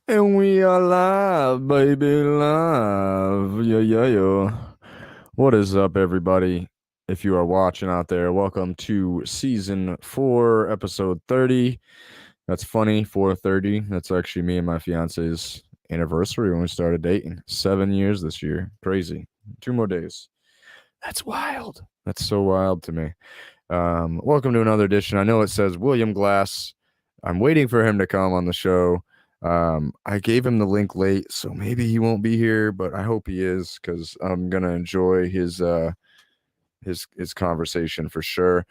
And we are live, baby, live. Yeah, yeah, yeah. What is up, everybody? If you are watching out there, welcome to season 4, episode 30. That's funny, 430. That's actually me and my fiance's anniversary when we started dating. 7 years this year. Crazy. 2 more days. That's wild. That's so wild to me. Welcome to another edition. I know it says William Glass. I'm waiting for him to come on the show. I gave him the link late, so maybe he won't be here, but I hope he is because I'm gonna enjoy his conversation for sure.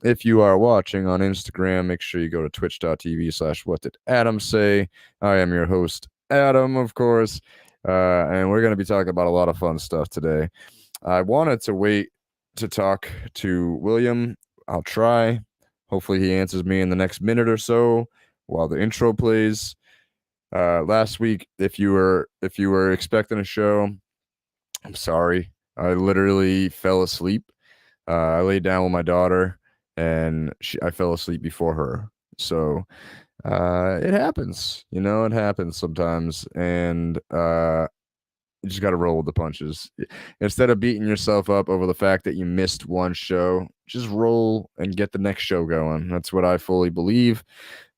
If you are watching on Instagram, make sure you go to twitch.tv/ what did Adam say. I am your host, Adam, of course, and we're gonna be talking about a lot of fun stuff today. I wanted to wait to talk to William. I'll try. Hopefully, he answers me in the next minute or so while the intro plays. Last week, if you were expecting a show, I'm sorry. I literally fell asleep. I laid down with my daughter, and I fell asleep before her. So it happens. It happens sometimes, and you just got to roll with the punches. Instead of beating yourself up over the fact that you missed one show, just roll and get the next show going. That's what I fully believe.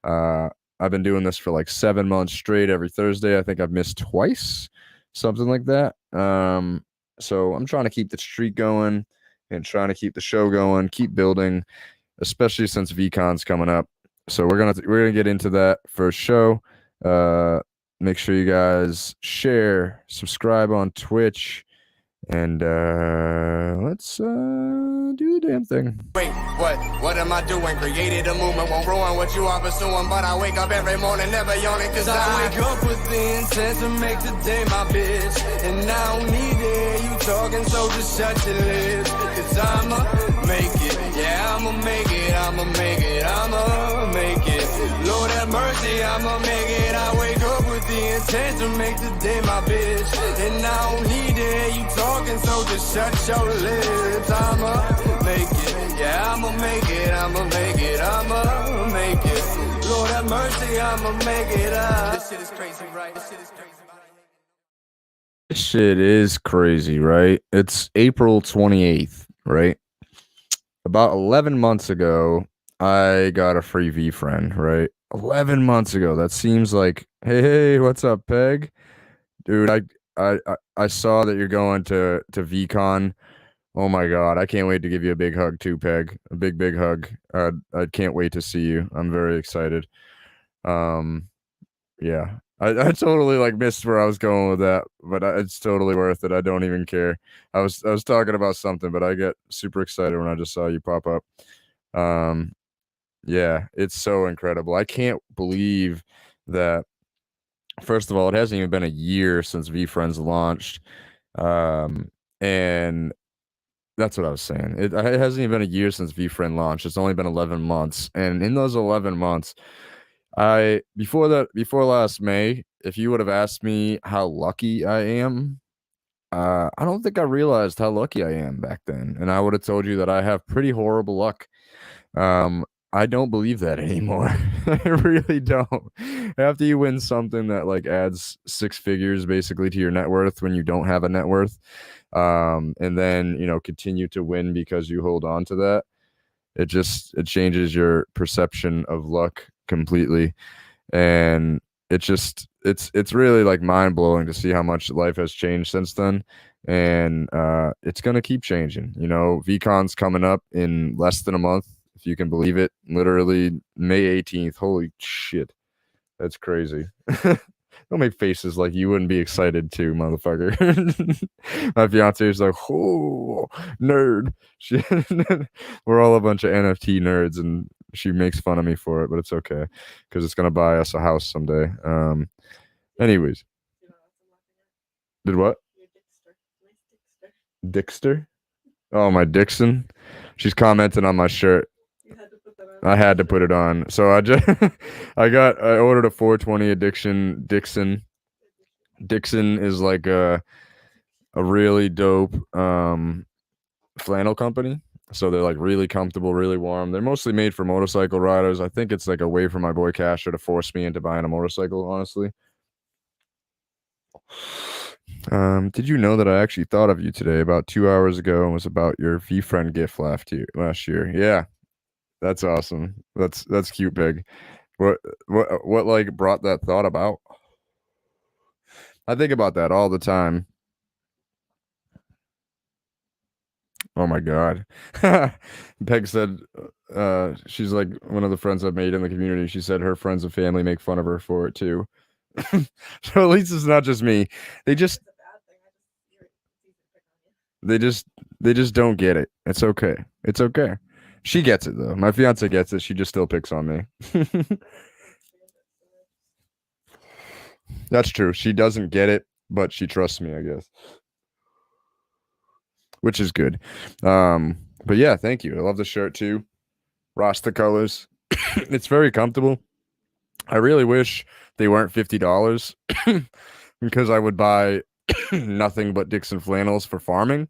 Uh, I've been doing this for like 7 months straight every Thursday. I think I've missed twice, something like that. So I'm trying to keep the streak going and trying to keep the show going, keep building, especially since VCon's coming up. So we're gonna get into that first show. Make sure you guys share, subscribe on Twitch, and let's do the damn thing. Wait, what am I doing? Created a movement, won't ruin what you are pursuing. But I wake up every morning, never yawning, cause I wake up with the intent to make today my bitch. And I don't need it, you talking, so just shut your lips. Cause I'ma make it, yeah, I'ma make it, I'ma make it, I'ma make it. Lord have mercy, I'ma make it. I wake up with the intent to make today my bitch. And I don't need it, you talking, so just shut your lips. I'ma make it, yeah, I'ma make it, I'ma make it, I'ma make it. Lord have mercy, I'ma make it up. This shit is crazy, right? This shit is crazy. This shit is crazy, right? It's April 28th, right? About 11 months ago, I got a free V friend, right? 11 months ago. That seems like, hey, what's up, Peg? Dude, I saw that you're going to VCon. Oh my God, I can't wait to give you a big hug too, Peg. A big hug. I can't wait to see you. I'm very excited. Um, yeah, I totally like missed where I was going with that, but it's totally worth it. I don't even care. I was talking about something, but I get super excited when I just saw you pop up. Um, yeah, it's so incredible. I can't believe that. First of all, it hasn't even been a year since VFriends launched, and that's what I was saying. It hasn't even been a year since VFriend launched. It's only been 11 months, and in those 11 months, before last May, if you would have asked me how lucky I am, I don't think I realized how lucky I am back then, and I would have told you that I have pretty horrible luck. Um, I don't believe that anymore. I really don't. After you win something that like adds 6 figures basically to your net worth when you don't have a net worth, and then continue to win because you hold on to that, it changes your perception of luck completely, and it's really like mind blowing to see how much life has changed since then, and it's gonna keep changing. VCon's coming up in less than a month, if you can believe it. Literally May 18th. Holy shit, that's crazy. Don't make faces like you wouldn't be excited too, motherfucker. My fiance is like, oh, nerd. We're all a bunch of NFT nerds, and she makes fun of me for it, but it's okay because it's gonna buy us a house someday. Anyways, did what? Dixter? Oh, my Dixon. She's commenting on my shirt. I had to put it on. So I ordered a 420 Dixon. Dixon is like a really dope flannel company. So they're like really comfortable, really warm. They're mostly made for motorcycle riders. I think it's like a way for my boy Casher to force me into buying a motorcycle, honestly. Did you know that I actually thought of you today about 2 hours ago and was about your V-friend gift last year? Yeah, that's awesome. That's cute, Peg. What like brought that thought about? I think about that all the time. Oh my God. Peg said she's like one of the friends I've made in the community. She said her friends and family make fun of her for it too. So at least it's not just me. They just they just they just don't get it. It's okay. It's okay. She gets it though. My fiance gets it. She just still picks on me. That's true. She doesn't get it, but she trusts me, I guess, which is good. But yeah, thank you. I love the shirt too. Rasta colors. It's very comfortable. I really wish they weren't $50 because I would buy nothing but Dixon flannels for farming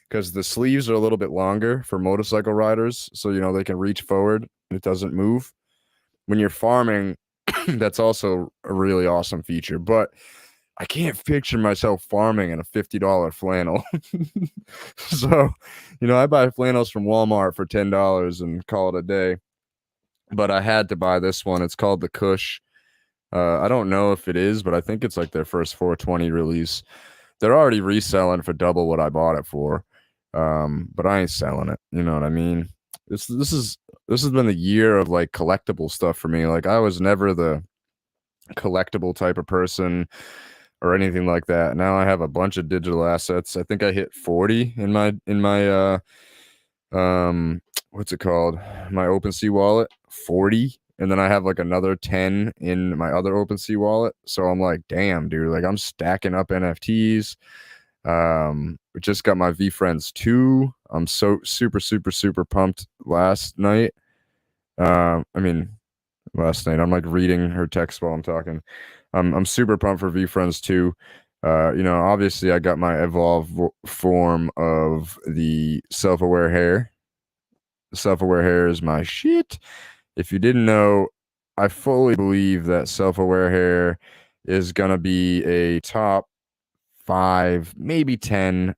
because the sleeves are a little bit longer for motorcycle riders, so they can reach forward. It doesn't move. When you're farming, that's also a really awesome feature, but I can't picture myself farming in a $50 flannel. So, I buy flannels from Walmart for $10 and call it a day. But I had to buy this one. It's called the Kush. I don't know if it is, but I think it's like their first 420 release. They're already reselling for double what I bought it for. But I ain't selling it. You know what I mean? This has been the year of like collectible stuff for me. Like I was never the collectible type of person or anything like that. Now I have a bunch of digital assets. I think I hit 40 in my um what's it called? My OpenSea wallet, 40. And then I have like another 10 in my other OpenSea wallet. So I'm like, damn, dude, like I'm stacking up NFTs. We just got my V Friends 2. I'm so super, super, super pumped last night. I mean last night. I'm like reading her text while I'm talking. I'm super pumped for V Friends 2. Obviously I got my form of the self-aware hair. Self-aware hair is my shit. If you didn't know, I fully believe that self-aware hair is gonna be a top five, maybe ten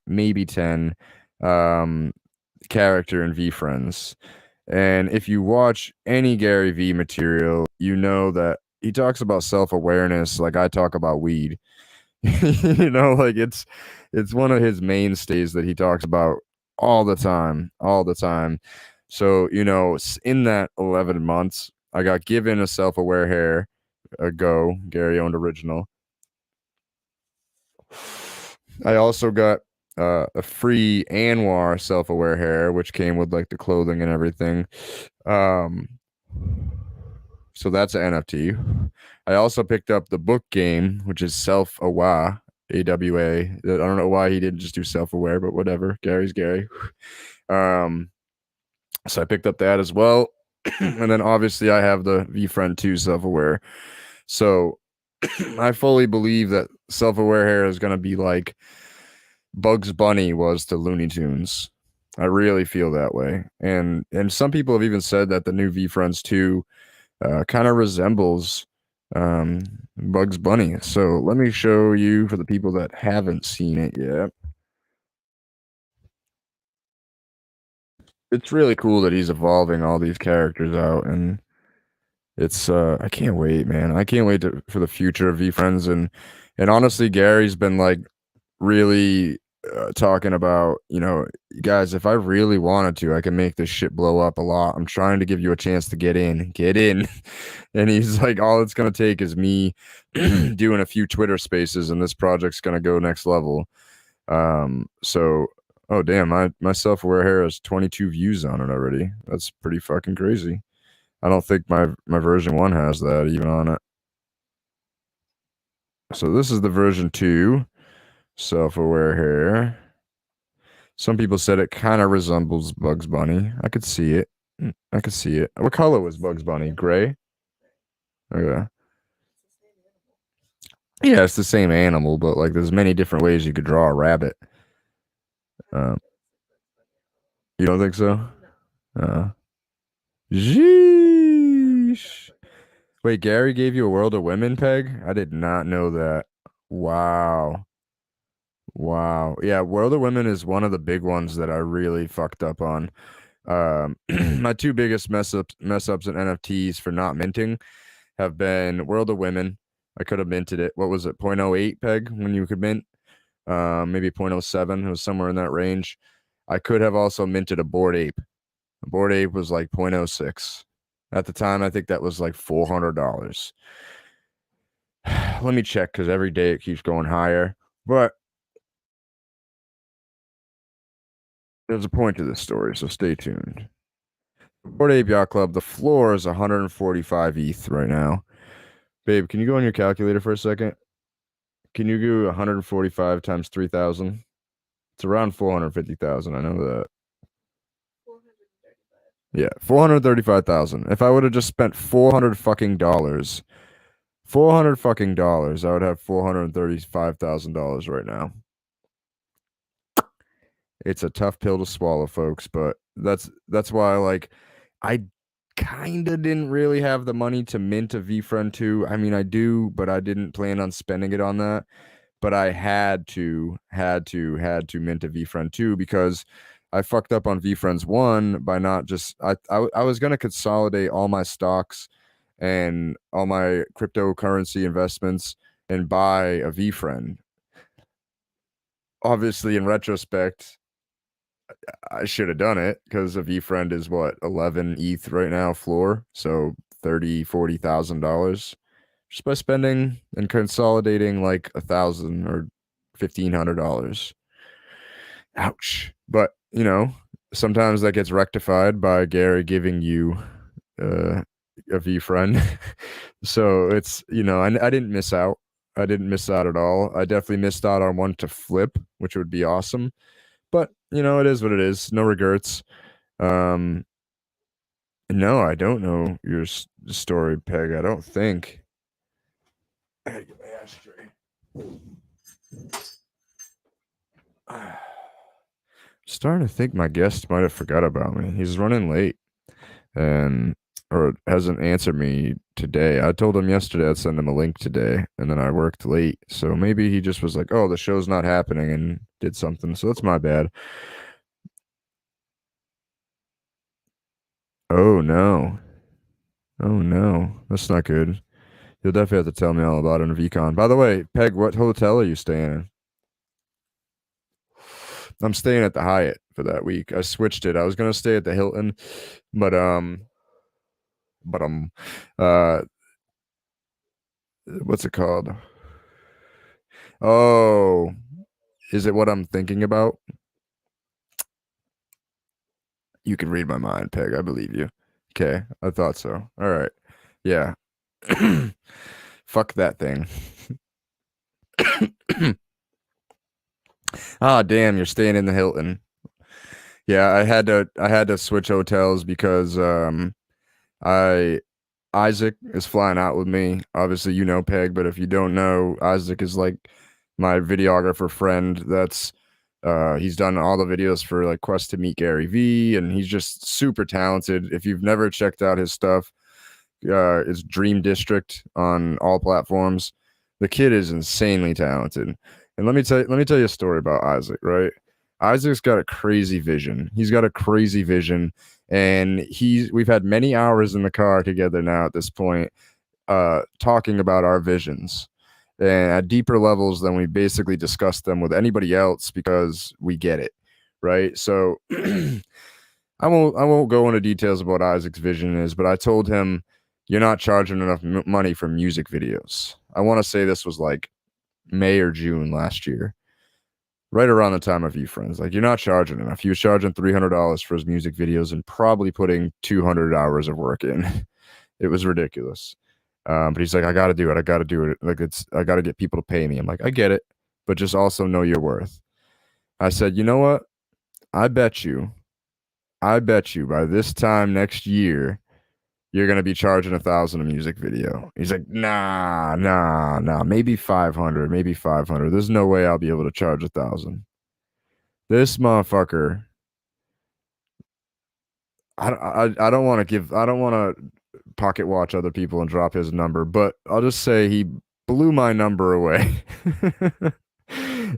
um character in V Friends. And if you watch any Gary V material, you know that he talks about self-awareness like I talk about weed. Like it's one of his mainstays that he talks about all the time, all the time. So, in that 11 months, I got given a self-aware hair, a go, Gary owned original. I also got a free Anwar self-aware hair, which came with like the clothing and everything. Um, so that's an NFT. I also picked up the book game, which is self-aware, AWA. I don't know why he didn't just do self-aware, but whatever. Gary's Gary. Um, so I picked up that as well. And then obviously I have the VFriend 2 self-aware. So I fully believe that self-aware hair is going to be like Bugs Bunny was to Looney Tunes. I really feel that way. And some people have even said that the new VFriends 2 kind of resembles um, Bugs Bunny. So let me show you for the people that haven't seen it yet. It's really cool that he's evolving all these characters out, and it's I can't wait, man. I can't wait for the future of V Friends, and honestly, Gary's been like really talking about, guys, if I really wanted to, I can make this shit blow up a lot. I'm trying to give you a chance to get in. And he's like, all it's gonna take is me doing a few Twitter spaces, and this project's gonna go next level. So oh damn, my self-aware hair has 22 views on it already. That's pretty fucking crazy. I don't think my version 1 has that even on it. So this is the version 2 self-aware hair. Some people said it kind of resembles Bugs Bunny. I could see it. I could see it. What color was Bugs Bunny? Gray? Okay. Yeah, it's the same animal, but like there's many different ways you could draw a rabbit. Um, you don't think so? Uh, Jeesh. Wait, Gary gave you a world of women, Peg? I did not know that. Wow. Wow. Yeah, World of Women is one of the big ones that I really fucked up on. My two biggest mess ups in NFTs for not minting have been World of Women. I could have minted it. What was it? 0.08 peg when you could mint? Maybe 0.07. It was somewhere in that range. I could have also minted a Bored Ape. A Bored Ape was like 0.06. At the time, I think that was like $400. Let me check because every day it keeps going higher. But there's a point to this story, so stay tuned. Bored Ape Yacht Club, the floor is 145 ETH right now. Babe, can you go on your calculator for a second? Can you do 145 times 3,000? It's around 450,000. I know that. Yeah, 435,000. If I would have just spent 400 fucking dollars, 400 fucking dollars, I would have $435,000 right now. It's a tough pill to swallow, folks, but that's why like I kind of didn't really have the money to mint a VFriend 2. I mean, I do, but I didn't plan on spending it on that. But I had to mint a VFriend 2 because I fucked up on VFriends 1 by not just I was going to consolidate all my stocks and all my cryptocurrency investments and buy a VFriend. Obviously, in retrospect, I should have done it because a VFriend is what 11 ETH right now floor, so 30, $40,000 just by spending and consolidating like 1,000 or $1,500. Ouch! But sometimes that gets rectified by Gary giving you uh, a VFriend. So it's I didn't miss out. I didn't miss out at all. I definitely missed out on one to flip, which would be awesome. But it is what it is. No regrets. Um, no, I don't know your story, Peg. I don't think. I gotta get my ashtray. Starting to think my guest might have forgot about me. He's running late and or hasn't answered me today. I told him yesterday I'd send him a link today, and then I worked late. So maybe he just was like, "Oh, the show's not happening," and did something. So that's my bad. Oh no. Oh no. That's not good. You'll definitely have to tell me all about it in VCon. By the way, Peg, what hotel are you staying in? I'm staying at the Hyatt for that week. I switched it. I was gonna stay at the Hilton, but but uh, what's it called? Oh, is it what I'm thinking about? You can read my mind, Peg. I believe you. Okay, I thought so. All right. Yeah. Fuck that thing. Ah, damn, you're staying in the Hilton. Yeah, I had to switch hotels because I Isaac is flying out with me. Obviously, Peg, but if you don't know, Isaac is like my videographer friend. That's he's done all the videos for like Quest to Meet Gary V, and he's just super talented. If you've never checked out his stuff, it's Dream District on all platforms. The kid is insanely talented. And let me tell you a story about Isaac, right? Isaac's got a crazy vision. He's got a crazy vision, and we've had many hours in the car together now at this point, talking about our visions and at deeper levels than we basically discussed them with anybody else because we get it, right? So I won't go into details about what Isaac's vision is, but I told him you're not charging enough money for music videos. I want to say this was like May or June last year, right around the time of VFriends. Like you're not charging enough. He was charging $300 for his music videos and probably putting 200 hours of work in. It was ridiculous. But he's like, I got to do it. I got to do it. Like I got to get people to pay me. I'm like, I get it, but just also know your worth. I said, you know what? I bet you, I bet you by this time next year, you're gonna be charging 1,000 a music video. He's like, nah, maybe 500, maybe 500. There's no way I'll be able to charge 1,000. This motherfucker, I don't want to pocket watch other people and drop his number, but I'll just say he blew my number away.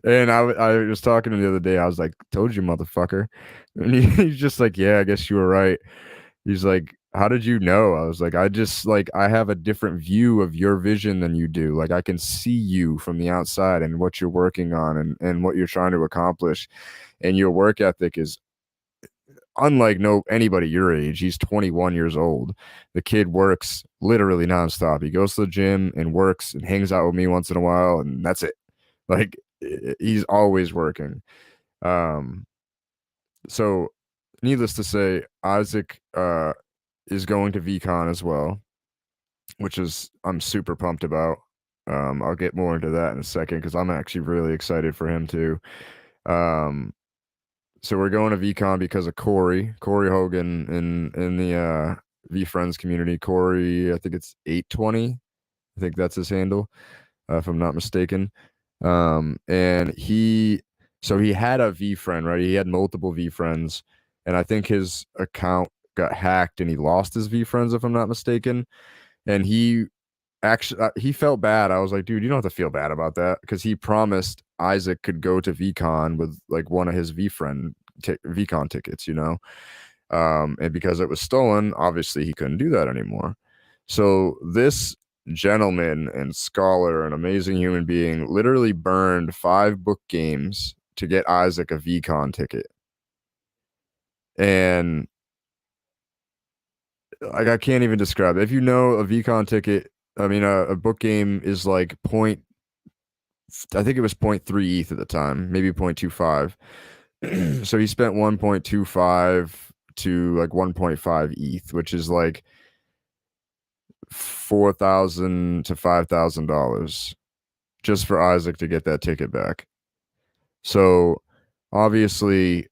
And I was talking to him the other day. I was like, "Told you, motherfucker." And he's just like, "Yeah, I guess you were right." He's like, "How did you know?" I was like, "I just like I have a different view of your vision than you do. Like I can see you from the outside and what you're working on and what you're trying to accomplish. And your work ethic is unlike no anybody your age. He's 21 years old. The kid works literally nonstop. He goes to the gym and works and hangs out with me once in a while, and that's it. Like he's always working. Um, so needless to say, Isaac is going to VCon as well, which is I'm super pumped about. I'll get more into that in a second because I'm actually really excited for him too. Um, so we're going to VCon because of Corey Hogan in the V Friends community. Corey, I think it's 820. I think that's his handle, if I'm not mistaken. And he had a V friend, right? He had multiple V friends, and I think his account got hacked and he lost his V friends, if I'm not mistaken. And he felt bad. I was like, dude, you don't have to feel bad about that because he promised Isaac could go to VCon with like one of his VCon tickets, you know. And because it was stolen, obviously he couldn't do that anymore. So this gentleman and scholar, an amazing human being, literally burned 5 book games to get Isaac a VCon ticket. And like I can't even describe it. If you know a VCon ticket, I mean a book game is like point I think it was point 0.3 ETH at the time, maybe 0.25. So he spent 1.25 to like 1.5 ETH, which is like 4,000 to $5,000 just for Isaac to get that ticket back. So obviously,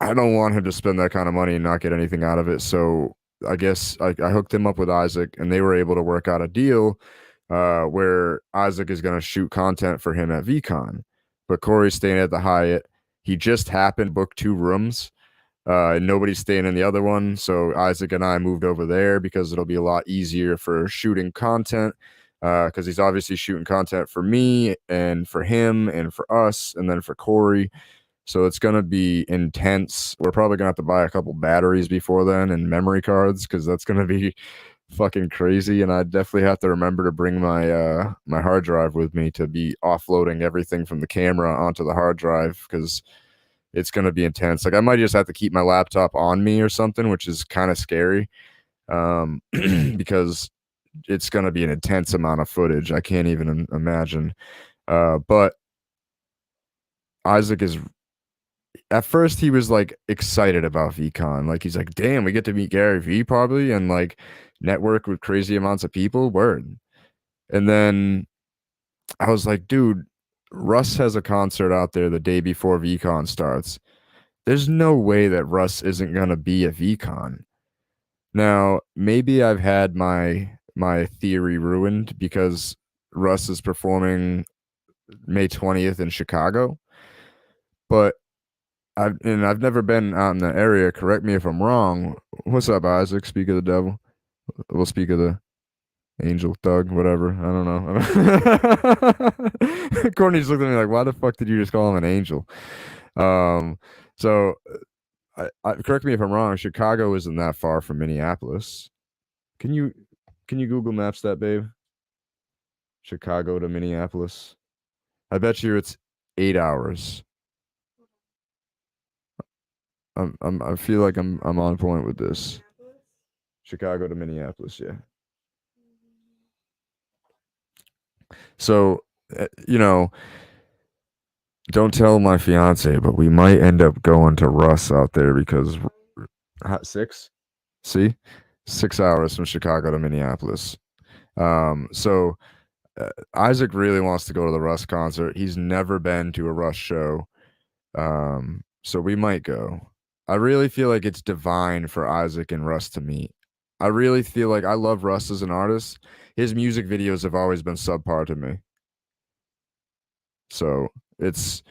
I don't want him to spend that kind of money and not get anything out of it. So I guess I hooked him up with Isaac, and they were able to work out a deal where Isaac is going to shoot content for him at VCon, but Corey's staying at the Hyatt. He just happened to book 2 rooms. And nobody's staying in the other one. So Isaac and I moved over there because it'll be a lot easier for shooting content. Because he's obviously shooting content for me and for him and for us and then for Corey. So it's going to be intense. We're probably going to have to buy a couple batteries before then and memory cards because that's going to be fucking crazy. And I definitely have to remember to bring my hard drive with me to be offloading everything from the camera onto the hard drive because it's going to be intense. Like I might just have to keep my laptop on me or something, which is kind of scary because it's going to be an intense amount of footage. I can't even imagine. But Isaac is at first he was like excited about VCon. Like he's like, damn, we get to meet Gary V probably and like network with crazy amounts of people. Word. And then I was like, dude, Russ has a concert out there the day before VCon starts. There's no way that Russ isn't gonna be a VCon. Now, maybe I've had my theory ruined because Russ is performing May 20th in Chicago, but I've never been out in the area. Correct me if I'm wrong. What's up, Isaac? Speak of the devil. We'll speak of the angel, thug, whatever. I don't know. Courtney just looked at me like, "Why the fuck did you just call him an angel?" So correct me if I'm wrong. Chicago isn't that far from Minneapolis. Can you can you Google Maps that, babe? Chicago to Minneapolis. I bet you it's 8 hours. I feel like I'm on point with this. Chicago to Minneapolis, yeah. So, you know, don't tell my fiance, but we might end up going to Russ out there because 6. See, 6 hours from Chicago to Minneapolis. So Isaac really wants to go to the Russ concert. He's never been to a Russ show. So we might go. I really feel like it's divine for Isaac and Russ to meet. I really feel like I love Russ as an artist. His music videos have always been subpar to me. So it's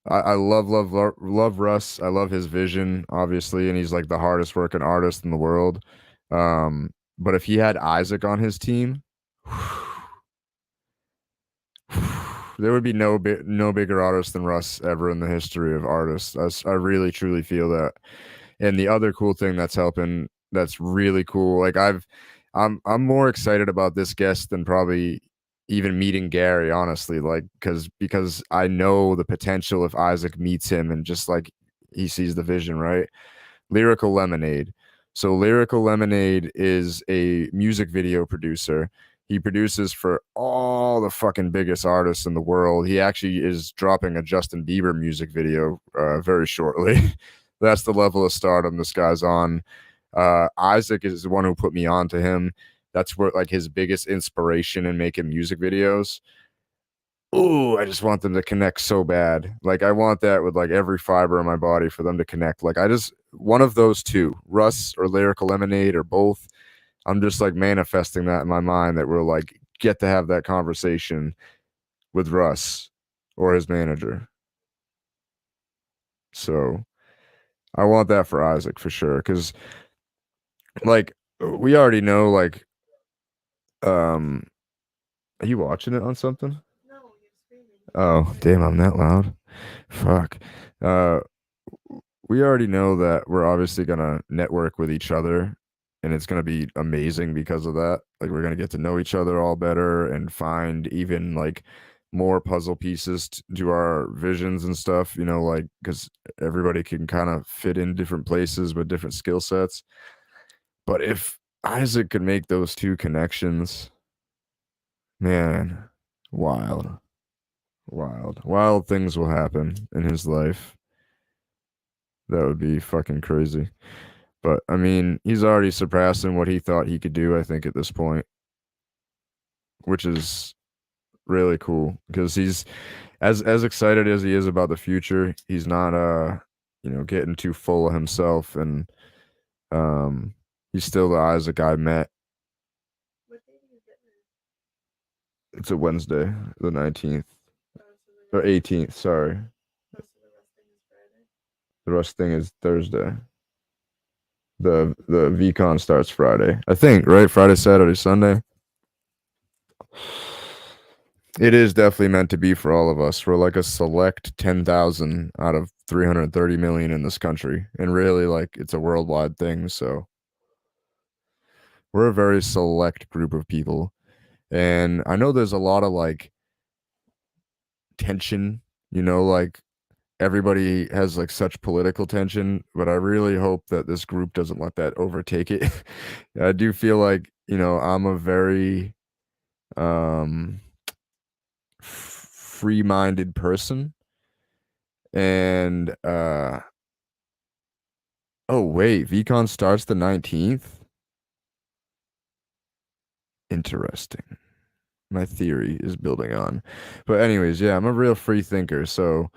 I love Russ. I love his vision, obviously, and he's like the hardest working artist in the world. But if he had Isaac on his team, there would be no bigger artist than Russ ever in the history of artists. I really truly feel that. And the other cool thing that's helping, that's really cool. Like I'm more excited about this guest than probably even meeting Gary, honestly. Like because I know the potential if Isaac meets him and just like he sees the vision, right? Lyrical Lemonade. So Lyrical Lemonade is a music video producer. He produces for all the fucking biggest artists in the world. He actually is dropping a Justin Bieber music video very shortly. That's the level of stardom this guy's on. Isaac is the one who put me on to him. That's what like his biggest inspiration in making music videos. Oh, I just want them to connect so bad. Like I want that with like every fiber in my body for them to connect. Like I just one of those two, Russ or Lyrical Lemonade or both. I'm just like manifesting that in my mind that we'll like get to have that conversation with Russ or his manager. So I want that for Isaac for sure. Cause like we already know like um are you watching it on something? Oh, damn, I'm that loud. Fuck. Uh we already know that we're obviously gonna network with each other and it's gonna be amazing because of that. Like we're gonna get to know each other all better and find even like more puzzle pieces to our visions and stuff, you know, like because everybody can kind of fit in different places with different skill sets. But if Isaac could make those two connections, man, wild, wild things will happen in his life. That would be fucking crazy. But I mean, he's already surpassing what he thought he could do, I think, at this point, which is really cool because he's as excited as he is about the future, he's not getting too full of himself and um he's still the Isaac I met. It's a Wednesday, the 19th or 18th, sorry. The rest thing is Thursday. The VCon starts Friday. I think, right? Friday, Saturday, Sunday. It is definitely meant to be for all of us. We're like a select 10,000 out of 330 million in this country. And really, like, it's a worldwide thing. So we're a very select group of people. And I know there's a lot of like tension, like everybody has like such political tension, but I really hope that this group doesn't let that overtake it. I do feel like, I'm a very um free-minded person and oh wait, VCon starts the 19th. Interesting. My theory is building on. But anyways, yeah, I'm a real free thinker, so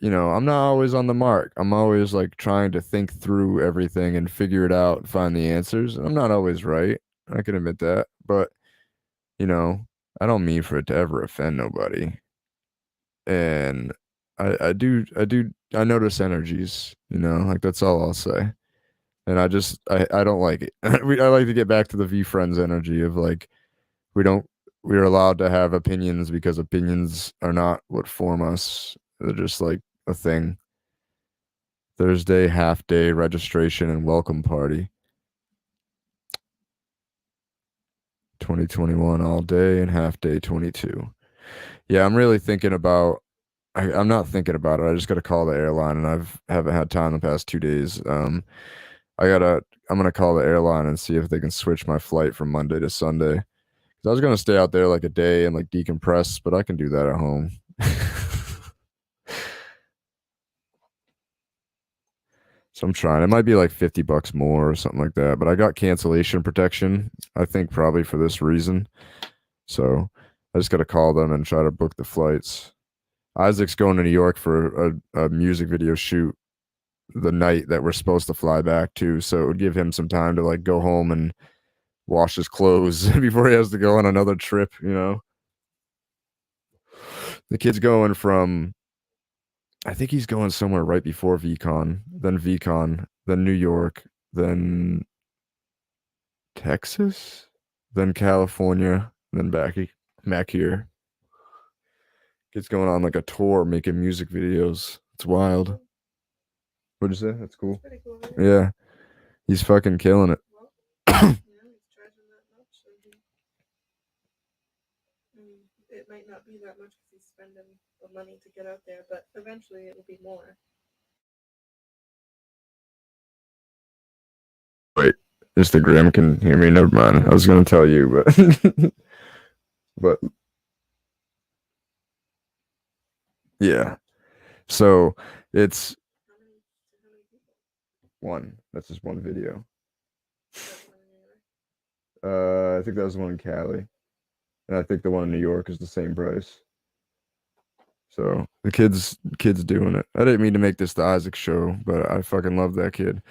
I'm not always on the mark. I'm always like trying to think through everything and figure it out and find the answers. And I'm not always right. I can admit that, but you know, I don't mean for it to ever offend nobody. And I notice energies, like that's all I'll say. And I don't like it. I like to get back to the V Friends energy of like we don't we're allowed to have opinions because opinions are not what form us. They're just like a thing. Thursday half day registration and welcome party. 2021 all day and half day 22. Yeah, I'm really thinking about I'm not thinking about it. I just got to call the airline and haven't had time the past 2 days. I'm gonna call the airline and see if they can switch my flight from Monday to Sunday. 'Cause I was gonna stay out there like a day and like decompress, but I can do that at home. So I'm trying. It might be like $50 more or something like that, but I got cancellation protection. I think probably for this reason. So I just got to call them and try to book the flights. Isaac's going to New York for a music video shoot the night that we're supposed to fly back to, so it would give him some time to like go home and wash his clothes before he has to go on another trip. The kid's going from I think he's going somewhere right before VCon, then New York, then Texas, then California, then back here. Kid's going on like a tour making music videos. It's wild. What'd you say? That's cool. Yeah, he's fucking killing it. Wait, Instagram can hear me. Never mind. I was gonna tell you, but but yeah. So it's one. That's just one video. I think that was the one in Cali, and I think the one in New York is the same price. So the kid's doing it. I didn't mean to make this the Isaac show, but I fucking love that kid.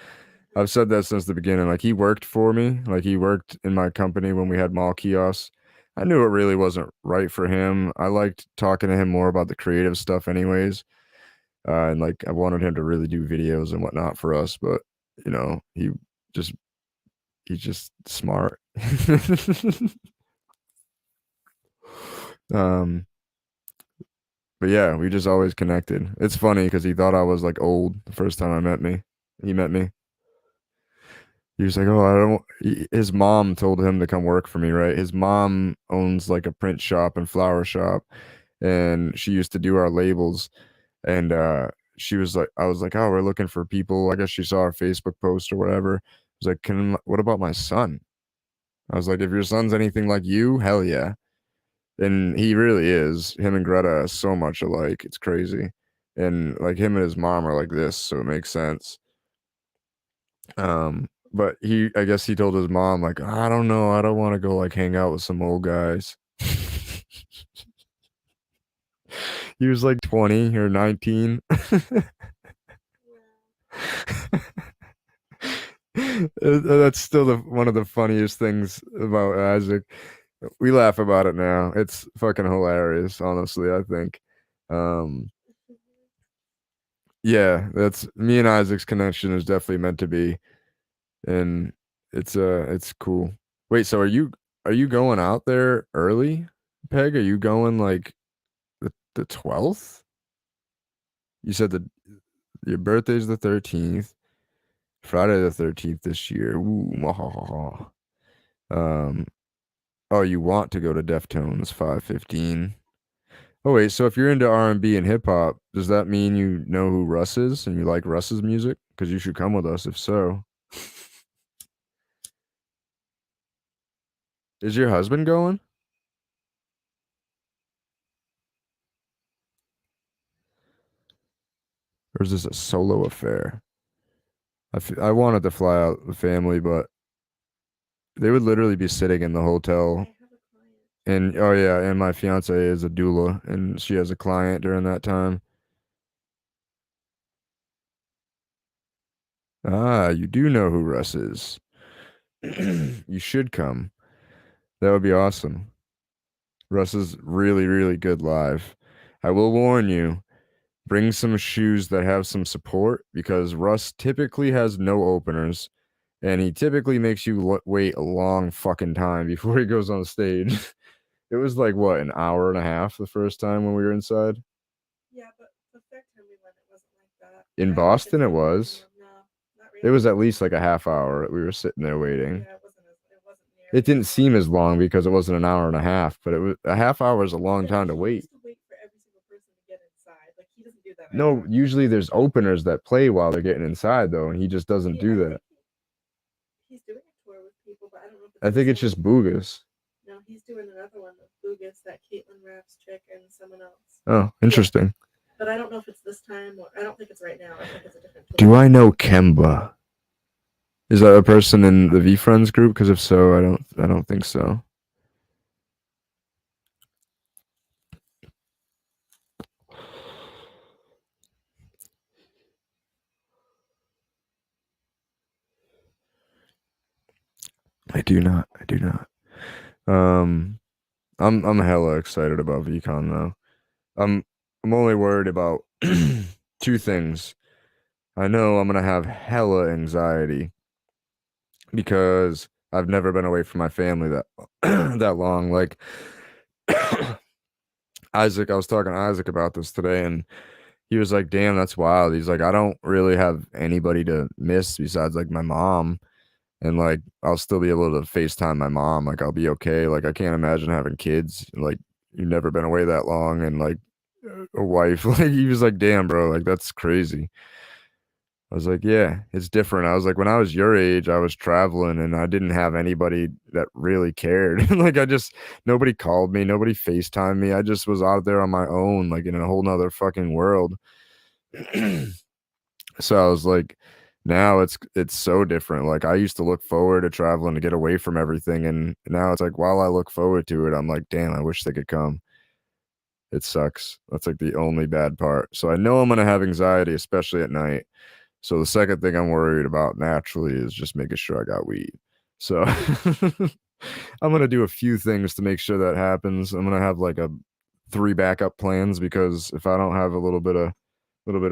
I've said that since the beginning. Like he worked for me. Like he worked in my company when we had mall kiosks. I knew it really wasn't right for him. I liked talking to him more about the creative stuff, anyways. And like I wanted him to really do videos and whatnot for us, but you know, just he's just smart. um, but yeah, we just always connected. It's funny because he thought I was like old the first time he met me. He was like, "Oh, I don't." His mom told him to come work for me, right? His mom owns like a print shop and flower shop, and she used to do our labels. And she was like, I was like, "Oh, we're looking for people." I guess she saw our Facebook post or whatever. I was like, "Can what about my son?" I was like, "If your son's anything like you, hell yeah." And he really is. Him and Greta are so much alike. It's crazy. And like him and his mom are like this, so it makes sense. But I guess he told his mom, like, I don't know, I don't want to go like hang out with some old guys. He was like 20 or 19. That's still one of the funniest things about Isaac. We laugh about it now. It's fucking hilarious, honestly, I think. Um, yeah, that's me and Isaac's connection is definitely meant to be, and it's cool. Wait, so are you going out there early, Peg? Are you going like the 12th? You said that your birthday's the 13th, Friday the 13th this year. Ooh, mwahaha. Um, oh, you want to go to Deftones 515? Oh wait, so if you're into R&B and hip hop, does that mean you know who Russ is and you like Russ's music? Because you should come with us if so. Is your husband going? Or is this a solo affair? I wanted to fly out the family, but they would literally be sitting in the hotel. And oh yeah, and my fiance is a doula, and she has a client during that time. Ah, you do know who Russ is. You should come. That would be awesome. Russ is really, really good live. I will warn you, bring some shoes that have some support because Russ typically has no openers, and he typically makes you wait a long fucking time before he goes on stage. It was like what, an hour and a half the first time when we were inside? In Boston, it was. It was at least like a half hour. We were sitting there waiting. It didn't seem as long because it wasn't an hour and a half, but it was a half hour is a long time to wait. No, usually there's openers that play while they're getting inside though, and he just doesn't do that. I think it's just Boogus. Oh, interesting. Do I know Kemba? Is that a person in the V Friends group? Because if so, I don't think so. I do not. I do not. Um, I'm hella excited about VCon though. I'm only worried about two things. I know I'm gonna have hella anxiety because I've never been away from my family that that long. Like Isaac, I was talking to Isaac about this today, and he was like, "Damn, that's wild." He's like, "I don't really have anybody to miss besides like my mom, and like I'll still be able to FaceTime my mom. Like I'll be okay. Like I can't imagine having kids. Like you've never been away that long, and like a wife." Like he was like, "Damn, bro, like that's crazy." I was like, "Yeah, it's different." I was like, "When I was your age, I was traveling and I didn't have anybody that really cared. Like I just nobody called me, nobody FaceTimed me. I just was out there on my own, like in a whole nother fucking world." So I was like, now it's so different. Like I used to look forward to traveling to get away from everything, and now it's like while I look forward to it, I'm like, damn, I wish they could come. It sucks. That's like the only bad part. So I know I'm gonna have anxiety, especially at night. So the second thing I'm worried about naturally is just making sure I got weed. So I'm gonna do a few things to make sure that happens. I'm gonna have like a 3 backup plans because if I don't have a little bit of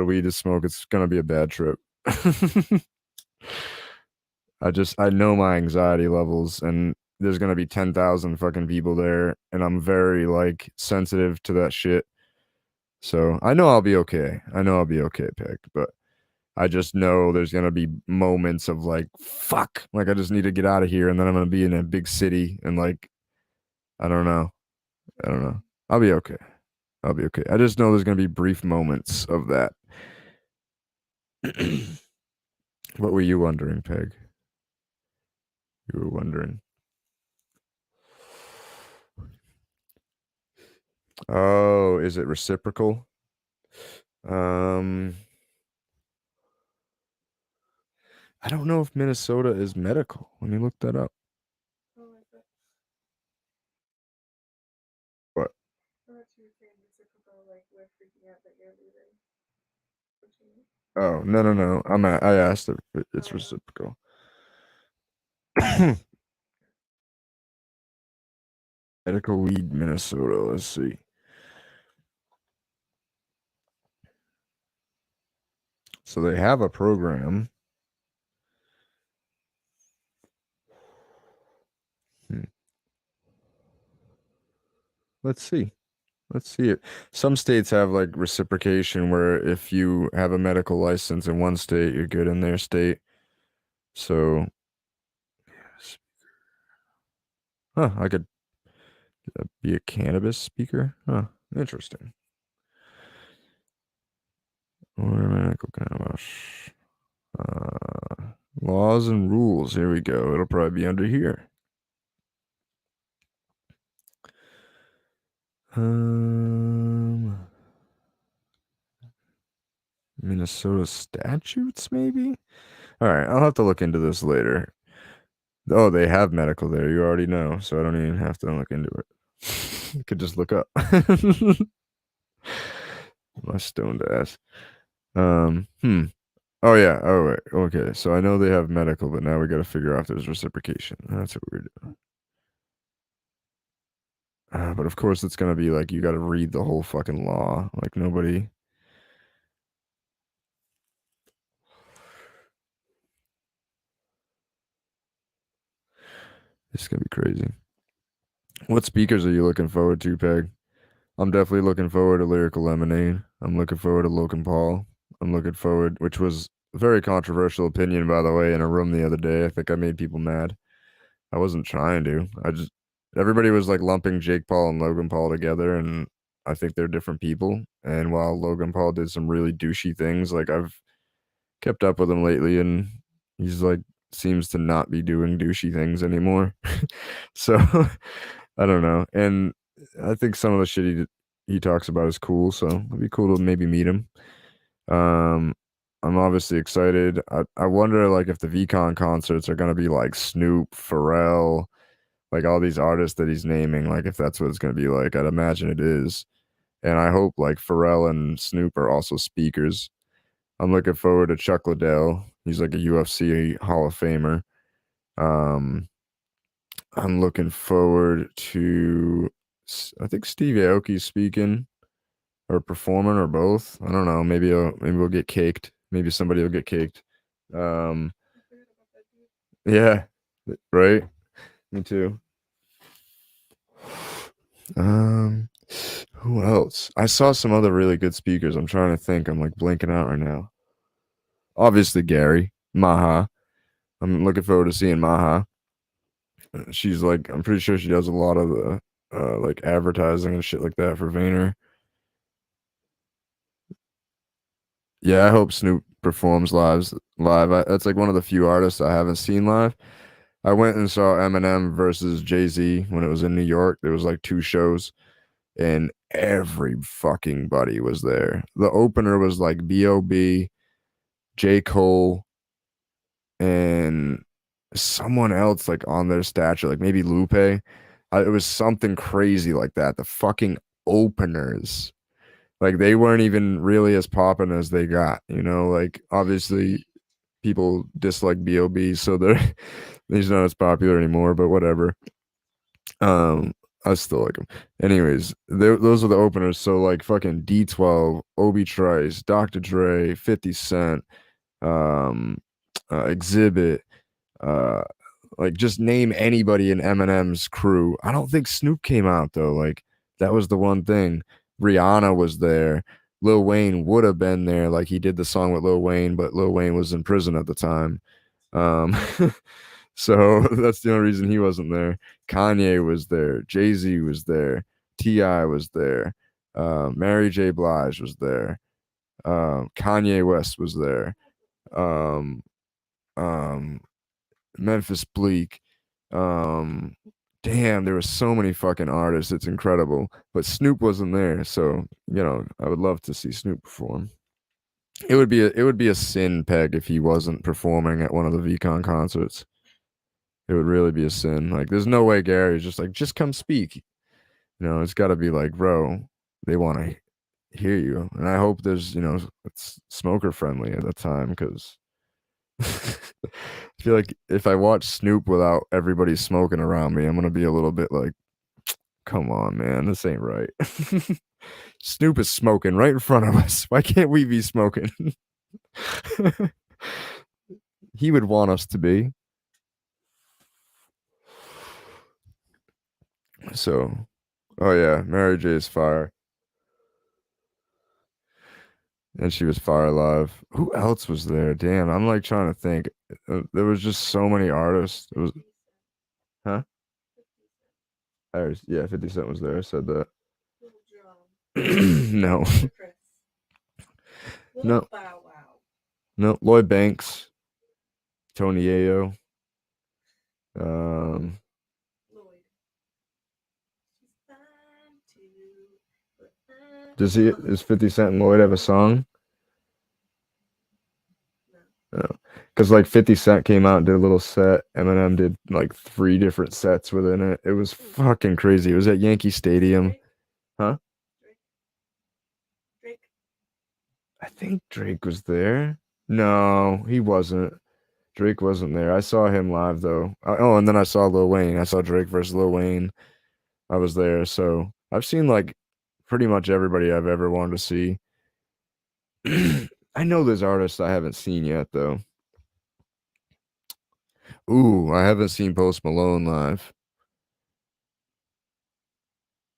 weed to smoke, it's gonna be a bad trip. I know my anxiety levels, and there's gonna be 10,000 fucking people there, and I'm very like sensitive to that shit. So I know I'll be okay. I know I'll be okay, Peg, but I just know there's gonna be moments of like, fuck, like I just need to get out of here, and then I'm gonna be in a big city, and like, I don't know, I don't know. I'll be okay. I'll be okay. I just know there's gonna be brief moments of that. What were you wondering, Peg? You were wondering. Oh, is it reciprocal? Um, I don't know if Minnesota is medical. Let me look that up. What? Oh, no, no, no. I asked if it's reciprocal. Medical weed, Minnesota. Let's see. So they have a program. Hmm. Let's see. Let's see it. Some states have like reciprocation where if you have a medical license in one state, you're good in their state. So, huh, I could be a cannabis speaker. Huh, interesting. Or medical cannabis. Laws and rules. Here we go. It'll probably be under here. Um, Minnesota statutes, maybe? All right, I'll have to look into this later. Oh, they have medical there. You already know, so I don't even have to look into it. You could just look up. My stoned ass. Hmm. Oh yeah. Oh wait. Okay. So I know they have medical, but now we got to figure out if there's reciprocation. That's what we're doing. But of course, it's gonna be like you got to read the whole fucking law. Like nobody. It's gonna be crazy. What speakers are you looking forward to, Peg? I'm definitely looking forward to Lyrical Lemonade. I'm looking forward to Logan Paul. I'm looking forward, which was a very controversial opinion, by the way, in a room the other day. I think I made people mad. I wasn't trying to. Everybody was like lumping Jake Paul and Logan Paul together, and I think they're different people. And while Logan Paul did some really douchey things, like I've kept up with him lately, and he's like seems to not be doing douchey things anymore. So I don't know. And I think some of the shit he talks about is cool, so it'd be cool to maybe meet him. Um, I'm obviously excited. I wonder like if the VCon concerts are gonna be like Snoop, Pharrell, like all these artists that he's naming, like if that's what it's gonna be like. I'd imagine it is. And I hope like Pharrell and Snoop are also speakers. I'm looking forward to Chuck Liddell. He's like a UFC Hall of Famer. Um, I'm looking forward to I think Steve Aoki's speaking or performing or both. I don't know. Maybe we'll get caked. Maybe somebody will get caked. Um, yeah, right. Me too. Who else? I saw some other really good speakers. I'm trying to think. I'm like blinking out right now. Obviously, Gary, Maha. I'm looking forward to seeing Maha. She's like, I'm pretty sure she does a lot of the like advertising and shit like that for Vayner. Yeah, I hope Snoop performs live. That's like one of the few artists I haven't seen live. I went and saw Eminem versus Jay-Z when it was in New York. There was like two shows, and every fucking buddy was there. The opener was like B.O.B., J. Cole, and someone else like on their stature, like maybe Lupe. It was something crazy like that. The fucking openers, like they weren't even really as popping as they got. Like obviously people dislike B.O.B., so they're he's not as popular anymore. But whatever. Um, I still like him. Anyways, those are the openers. So like fucking D12, Obi Trice, Dr. Dre, 50 Cent, um, Exhibit, uh, like just name anybody in Eminem's crew. I don't think Snoop came out though. Like that was the one thing. Rihanna was there. Lil Wayne would have been there. Like he did the song with Lil Wayne, but Lil Wayne was in prison at the time. Um, so that's the only reason he wasn't there. Kanye was there. Jay-Z was there. T.I. was there. Mary J. Blige was there. Kanye West was there. Um, um, Memphis Bleak. Um, damn, there were so many fucking artists. It's incredible. But Snoop wasn't there, so I would love to see Snoop perform. It would be a sin peg if he wasn't performing at one of the VCon concerts. It would really be a sin. Like, there's no way Gary's just like, just come speak. It's got to be like, bro, they want to hear you, and I hope it's smoker friendly at the time because I feel like if I watch Snoop without everybody smoking around me, I'm gonna be a little bit like, come on, man, this ain't right. Snoop is smoking right in front of us. Why can't we be smoking? He would want us to be. So, oh yeah, Mary J is fire. And she was fire live. Who else was there? Damn, I'm like trying to think. There was just so many artists. It was, huh? Yeah, 50 Cent was there. I said that. No, no, no. Lloyd Banks, Tony Ayo. Um, does 50 Cent and Lloyd have a song? No. Because like 50 Cent came out and did a little set. Eminem did like three different sets within it. It was fucking crazy. It was at Yankee Stadium. Huh? I think Drake was there. No, he wasn't. Drake wasn't there. I saw him live though. Oh, and then I saw Lil Wayne. I saw Drake versus Lil Wayne. I was there. So I've seen like pretty much everybody I've ever wanted to see. I know there's artists I haven't seen yet though. Ooh, I haven't seen Post Malone live.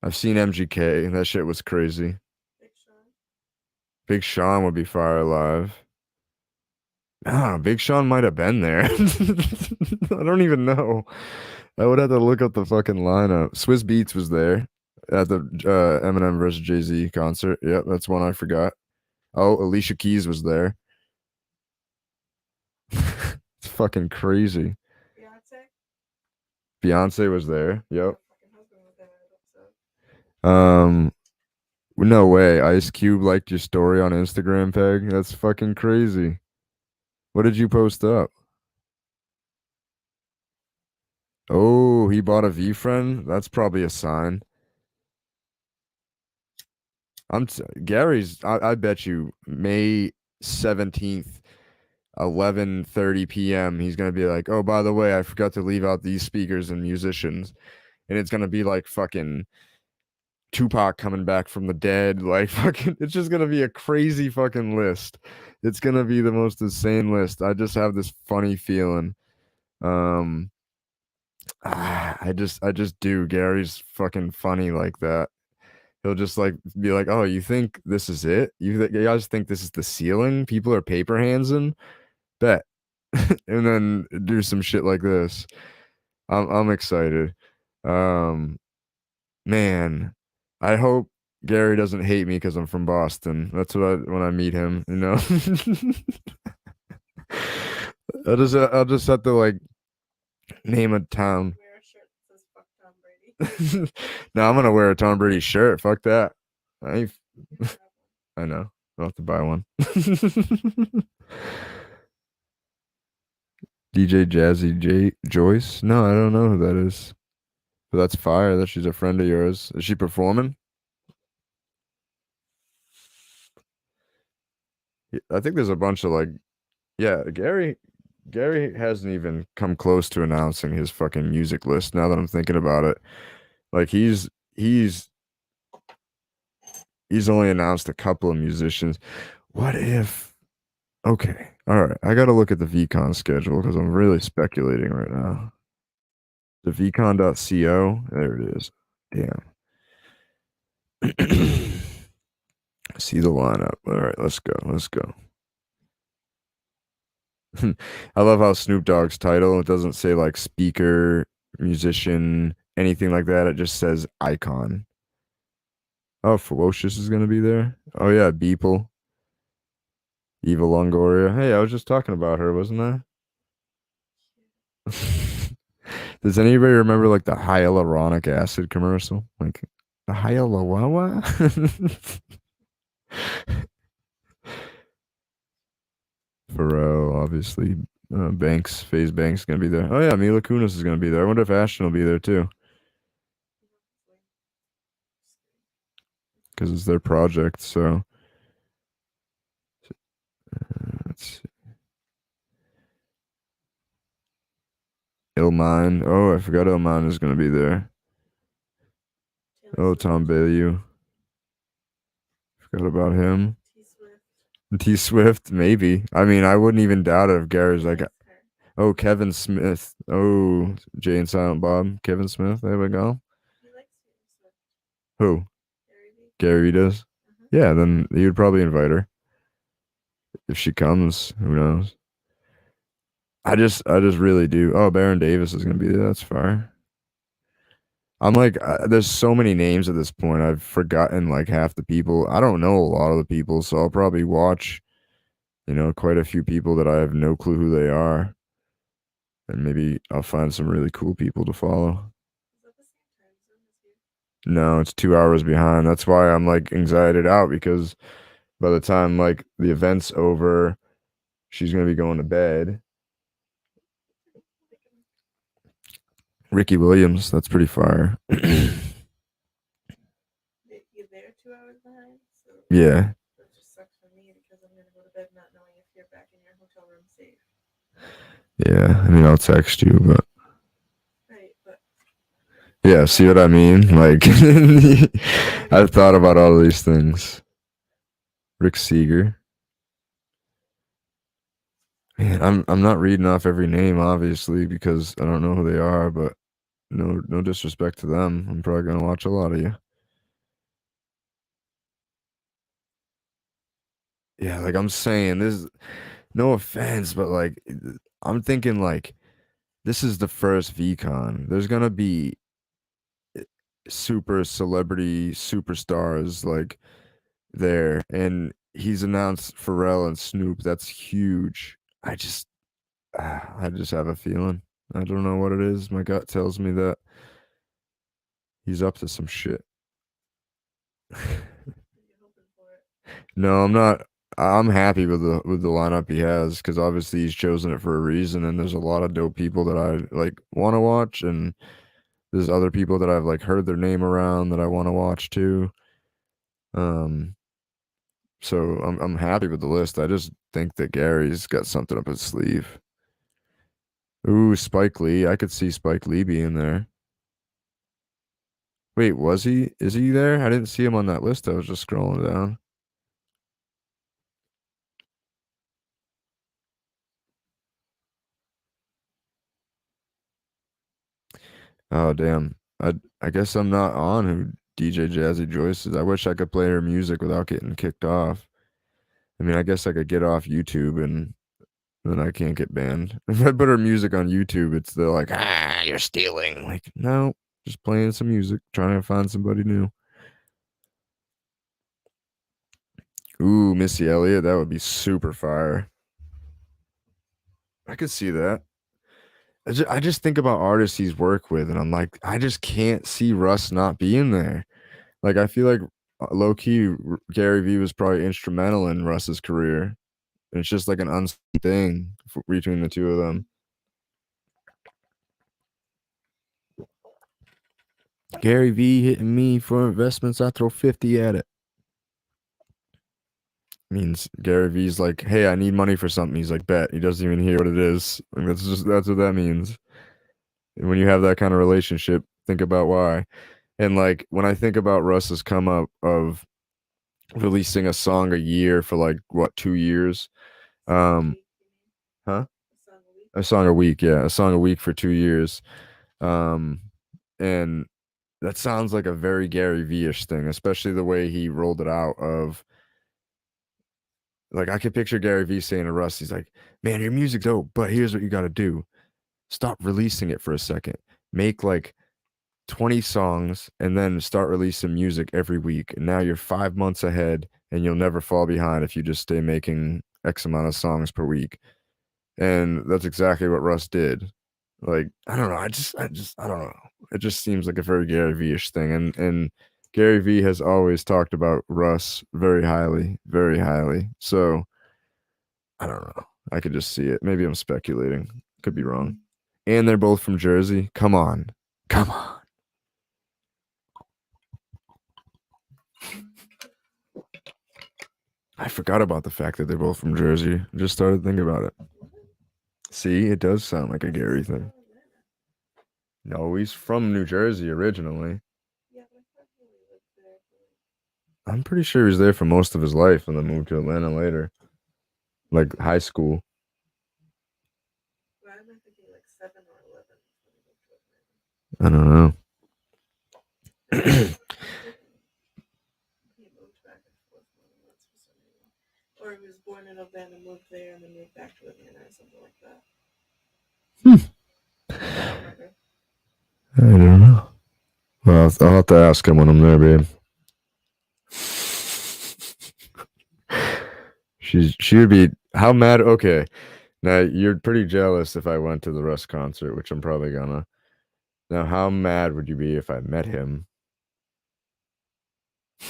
I've seen MGK. That shit was crazy. Big Sean would be fire live. Ah, Big Sean might have been there. I don't even know. I would have to look up the fucking lineup. Swiss Beats was there at the Eminem versus Jay-Z concert. Yep, that's one I forgot. Oh, Alicia Keys was there. It's fucking crazy. Beyonce was there. Yep. Um, no way. Ice Cube liked your story on Instagram, Peg. That's fucking crazy. What did you post up? Oh, he bought a V-Friend? That's probably a sign. Gary's, I bet you May 17th, 11:30 p.m. He's gonna be like, oh, by the way, I forgot to leave out these speakers and musicians. And it's gonna be like fucking Tupac coming back from the dead. Like fucking it's just gonna be a crazy fucking list. It's gonna be the most insane list. I just have this funny feeling. Um I just do. Gary's fucking funny like that. He'll just like be like, "Oh, you think this is it? You guys think this is the ceiling? People are paper handsing? Bet." And then do some shit like this. I'm excited. Um, man, I hope Gary doesn't hate me because I'm from Boston. That's what when I meet him, you know. I'll just have to like name a town. No, I'm gonna wear a Tom Brady shirt. Fuck that. I ain't, I know. I'll have to buy one. DJ Jazzy J Joyce? No, I don't know who that is. But that's fire that she's a friend of yours. Is she performing? I think there's a bunch of like, yeah, Gary hasn't even come close to announcing his fucking music list now that I'm thinking about it. Like he's he's only announced a couple of musicians. What if okay, all right, I got to look at the VCon schedule because I'm really speculating right now. The vcon.co, there it is. Damn. See the lineup. All right, let's go. Let's go. I love how Snoop Dogg's title, it doesn't say like speaker, musician, anything like that. It just says icon. Oh, Ferocious is gonna be there. Oh yeah, Beeple, Eva Longoria. Hey, I was just talking about her, wasn't I? Does anybody remember like the hyaluronic acid commercial? Like the hyaluronic? Pharrell, obviously. Banks, FaZe Banks is gonna be there. Oh yeah, Mila Kunis is gonna be there. I wonder if Ashton will be there too, because it's their project. So let's see. Illmind. Oh, I forgot Illmind is gonna be there. Oh, Tom Bailey. Forgot about him. T Swift, maybe. I mean, I wouldn't even doubt it if Gary's like, oh, Kevin Smith. Oh, Jay and Silent Bob. Kevin Smith. There we go. Who? Gary does. Yeah, then he would probably invite her if she comes. Who knows? I just really do. Oh, Baron Davis is gonna be there. That's fire. I'm like, there's so many names at this point. I've forgotten like half the people. I don't know a lot of the people, so I'll probably watch, quite a few people that I have no clue who they are, and maybe I'll find some really cool people to follow. No, it's 2 hours behind. That's why I'm like anxieted out because by the time like the event's over, she's gonna be going to bed. Ricky Williams, that's pretty fire. Yeah. Yeah, I mean, I'll text you, but yeah, see what I mean? Like, I've thought about all these things. Rick Seeger. Man, I'm not reading off every name, obviously, because I don't know who they are, but no disrespect to them. I'm probably gonna watch a lot of you. Yeah, like I'm saying, this no offense, but like I'm thinking like this is the first VCon. There's gonna be super celebrity superstars like there, and he's announced Pharrell and Snoop. That's huge. I just have a feeling. I don't know what it is. My gut tells me that he's up to some shit. No, I'm not. I'm happy with the lineup he has because obviously he's chosen it for a reason, and there's a lot of dope people that I like want to watch, and there's other people that I've like heard their name around that I want to watch too. Um, so I'm happy with the list. I just think that Gary's got something up his sleeve. Ooh, Spike Lee. I could see Spike Lee being there. Wait, was he? Is he there? I didn't see him on that list. I was just scrolling down. Oh, damn. I guess I'm not on who DJ Jazzy Joyce's. I wish I could play her music without getting kicked off. I mean, I guess I could get off YouTube and then I can't get banned. If I put her music on YouTube, it's they're like, you're stealing. Like, no, just playing some music, trying to find somebody new. Ooh, Missy Elliott, that would be super fire. I could see that. I just think about artists he's worked with, and I'm like, I just can't see Russ not being there. Like, I feel like low key, Gary Vee was probably instrumental in Russ's career. And it's just like an unseen thing between the two of them. Gary Vee hitting me for investments. I throw 50 at it. Means Gary Vee's like, hey, I need money for something. He's like, bet. He doesn't even hear what it is. Like, that's what that means. And when you have that kind of relationship, think about why. And like when I think about Russ's come up of releasing a song a year for like what 2 years, huh? A song a week, yeah, a song a week for 2 years, um, and that sounds like a very Gary Vee-ish thing, especially the way he rolled it out. Of like I could picture Gary Vee saying to Russ, he's like, "Man, your music's dope, but here's what you got to do: stop releasing it for a second. Make like 20 songs and then start releasing music every week. And now you're 5 months ahead and you'll never fall behind if you just stay making X amount of songs per week." And that's exactly what Russ did. Like, I don't know. I don't know. It just seems like a very Gary Vee-ish thing. And Gary Vee has always talked about Russ very highly, very highly. So I don't know. I could just see it. Maybe I'm speculating. Could be wrong. And they're both from Jersey. Come on. Come on. I forgot about the fact that they're both from Jersey. I just started thinking about it. See, it does sound like a Gary thing. No, he's from New Jersey originally. I'm pretty sure he was there for most of his life and then moved to Atlanta later, like high school. I don't know. Or he was born in Atlanta, moved there, and then moved back to Atlanta or something like that. I don't know. Well, I'll have to ask him when I'm there, babe. She would be how mad? Okay, now you're pretty jealous if I went to the Russ concert, which I'm probably gonna. Now, how mad would you be if I met him? I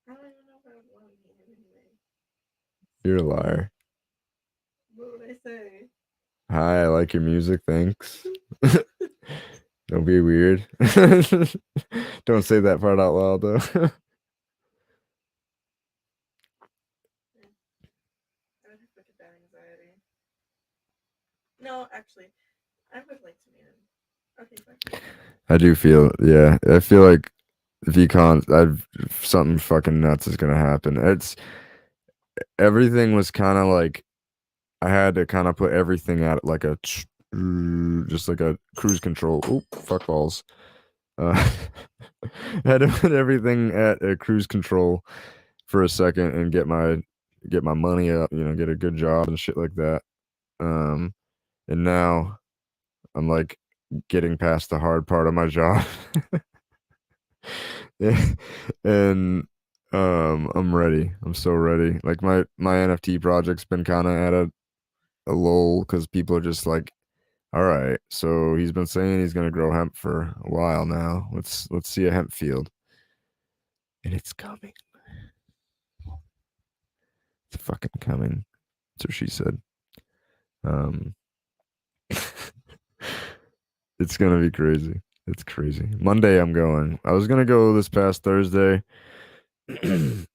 don't even know if I would want to meet him anyway. You're a liar. What would I say? Hi, I like your music. Thanks. Don't be weird. Don't say that part out loud, though. I would have like a bad anxiety. No, actually, I would like to meet him. Okay, fine. I do feel, yeah. I feel like VCon, something fucking nuts is gonna happen. It's everything was kind of like I had to kind of put everything at like a just like a cruise control. Oh, fuck balls. I had to put everything at a cruise control for a second and get my money up, get a good job and shit like that. Um, and now I'm like getting past the hard part of my job. Yeah, and I'm ready. I'm so ready. Like my NFT project's been kind of at a lull because people are just like, all right, so he's been saying he's gonna grow hemp for a while now. Let's see a hemp field, and it's coming. It's fucking coming. That's what she said. Um, it's gonna be crazy. It's crazy. Monday I'm going. I was gonna go this past Thursday,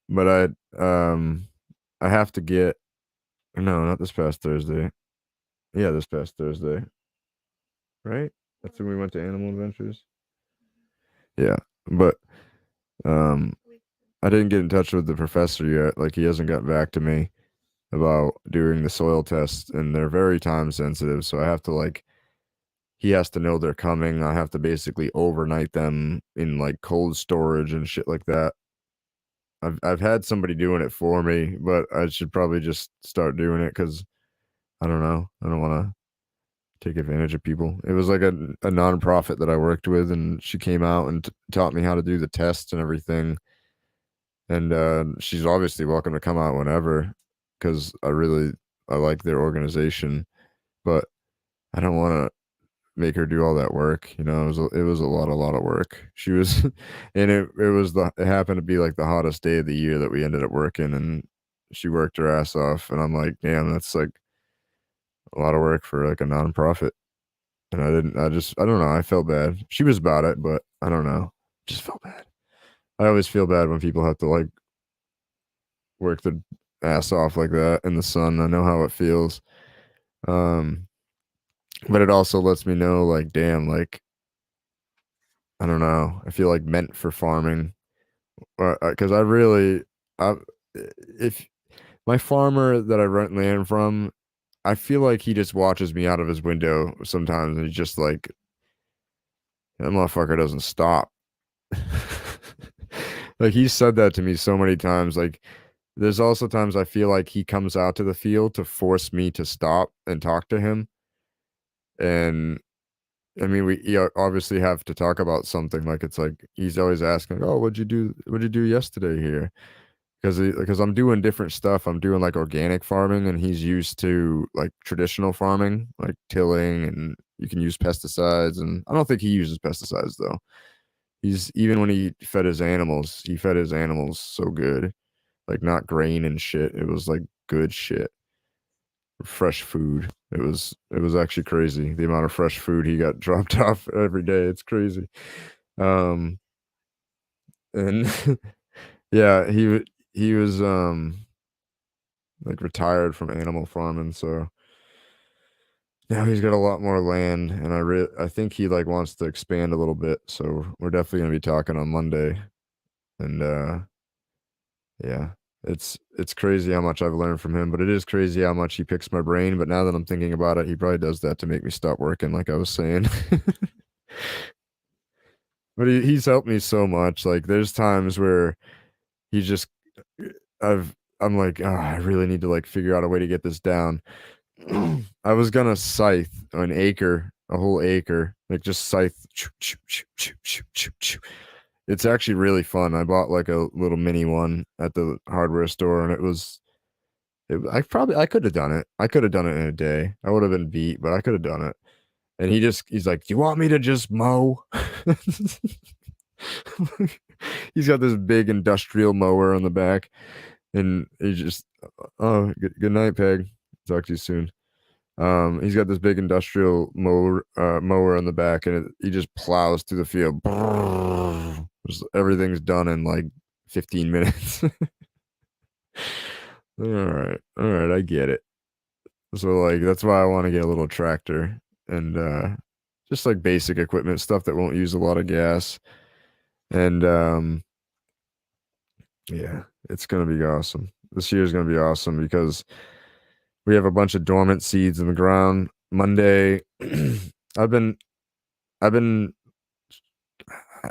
but I have to get no, not this past Thursday. Yeah, this past Thursday. Right? That's when we went to Animal Adventures. Yeah, but um, I didn't get in touch with the professor yet. Like he hasn't got back to me about doing the soil tests, and they're very time sensitive. So I have to like he has to know they're coming. I have to basically overnight them in like cold storage and shit like that. I've had somebody doing it for me, but I should probably just start doing it because I don't know. I don't want to take advantage of people. It was like a nonprofit that I worked with, and she came out and taught me how to do the tests and everything. And she's obviously welcome to come out whenever because I like their organization, but I don't want to make her do all that work. You know, it was a lot of work. She was, and it happened to be like the hottest day of the year that we ended up working, and she worked her ass off, and I'm like, damn, that's like a lot of work for like a nonprofit. And I don't know. I felt bad. She was about it, but I don't know. Just felt bad. I always feel bad when people have to like work their ass off like that in the sun. I know how it feels. Um, but it also lets me know, like, damn, like, I don't know. I feel like meant for farming, because I, if my farmer that I rent land from, I feel like he just watches me out of his window sometimes, and he's just like, that motherfucker doesn't stop. Like he said that to me so many times. Like there's also times I feel like he comes out to the field to force me to stop and talk to him. And I mean, obviously have to talk about something. Like it's like he's always asking, "Oh, what'd you do? What'd you do yesterday here?" Because I'm doing different stuff. I'm doing like organic farming, and he's used to like traditional farming, like tilling, and you can use pesticides. And I don't think he uses pesticides though. He's even when he fed his animals so good, like not grain and shit. It was like good shit, fresh food. It was actually crazy the amount of fresh food he got dropped off every day. It's crazy. Um, and yeah, he was like retired from animal farming, so now he's got a lot more land, and I think he like wants to expand a little bit. So we're definitely gonna be talking on Monday, and yeah, it's crazy how much I've learned from him, but it is crazy how much he picks my brain. But now that I'm thinking about it, he probably does that to make me stop working, like I was saying. But he's helped me so much. Like there's times where he just I'm like, oh, I really need to like figure out a way to get this down. I was gonna scythe an acre, a whole acre, like just scythe. It's actually really fun. I bought like a little mini one at the hardware store, and I could have done it. I could have done it in a day. I would have been beat, but I could have done it. And he's like, "Do you want me to just mow?" He's got this big industrial mower on the back, and he just, oh, good night, Peg. Talk to you soon. He's got this big industrial mower on the back, and he just plows through the field. Everything's done in like 15 minutes. All right, I get it. So like that's why I want to get a little tractor and just like basic equipment stuff that won't use a lot of gas. And yeah, it's gonna be awesome. This year's gonna be awesome because we have a bunch of dormant seeds in the ground. Monday, I've been I've been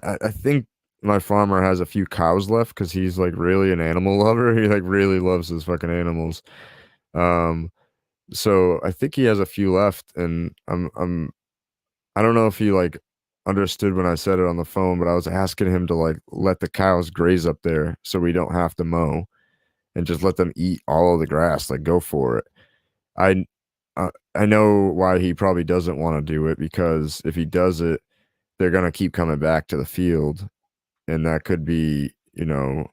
I think my farmer has a few cows left because he's like really an animal lover. He like really loves his fucking animals. Um, so I think he has a few left, and I don't know if he like understood when I said it on the phone, but I was asking him to like let the cows graze up there so we don't have to mow and just let them eat all of the grass. Like go for it. I I know why he probably doesn't want to do it because if he does it, they're gonna keep coming back to the field, and that could be, you know,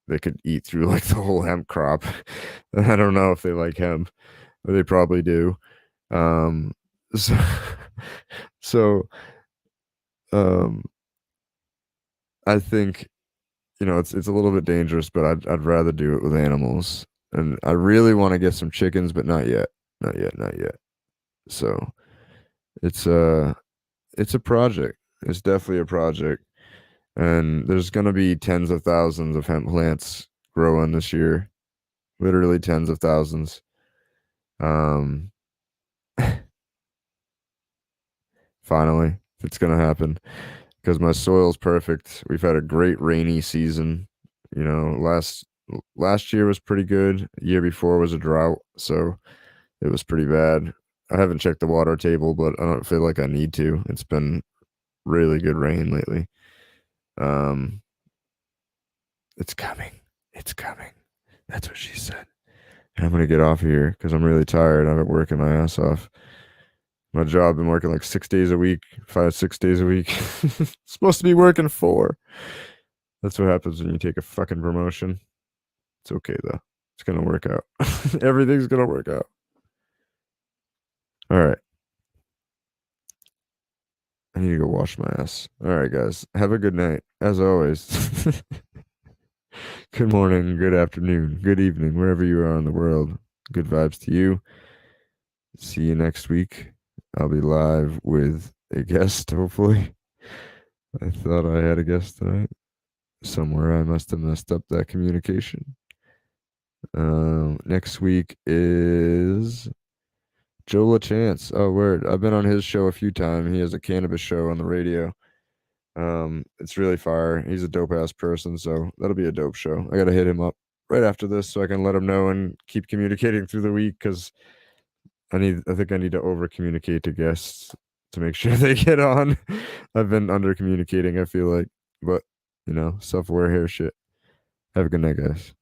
they could eat through like the whole hemp crop. I don't know if they like hemp, but they probably do. Um, so, so um, I think it's a little bit dangerous, but I'd rather do it with animals, and I really want to get some chickens, but not yet, not yet, not yet. So it's a it's a project. It's definitely a project, and there's gonna be tens of thousands of hemp plants growing this year, literally tens of thousands. Um, Finally, it's gonna happen because my soil's perfect. We've had a great rainy season. You know, last year was pretty good. The year before was a drought, so it was pretty bad. I haven't checked the water table, but I don't feel like I need to. It's been really good rain lately. Um, it's coming. It's coming. That's what she said. And I'm gonna get off here because I'm really tired. I've been working my ass off. My job, been working like 6 days a week, 5, 6 days a week. Supposed to be working 4. That's what happens when you take a fucking promotion. It's okay though. It's gonna work out. Everything's gonna work out. All right. I need to go wash my ass. All right, guys. Have a good night. As always. Good morning, good afternoon, good evening, wherever you are in the world. Good vibes to you. See you next week. I'll be live with a guest, hopefully. I thought I had a guest tonight. Somewhere I must have messed up that communication. Next week is Joe LaChance. Oh, word. I've been on his show a few times. He has a cannabis show on the radio. It's really fire. He's a dope ass person, so that'll be a dope show. I gotta hit him up right after this so I can let him know and keep communicating through the week because I think I need to over communicate to guests to make sure they get on. I've been under communicating, I feel like, but self aware here shit. Have a good night, guys.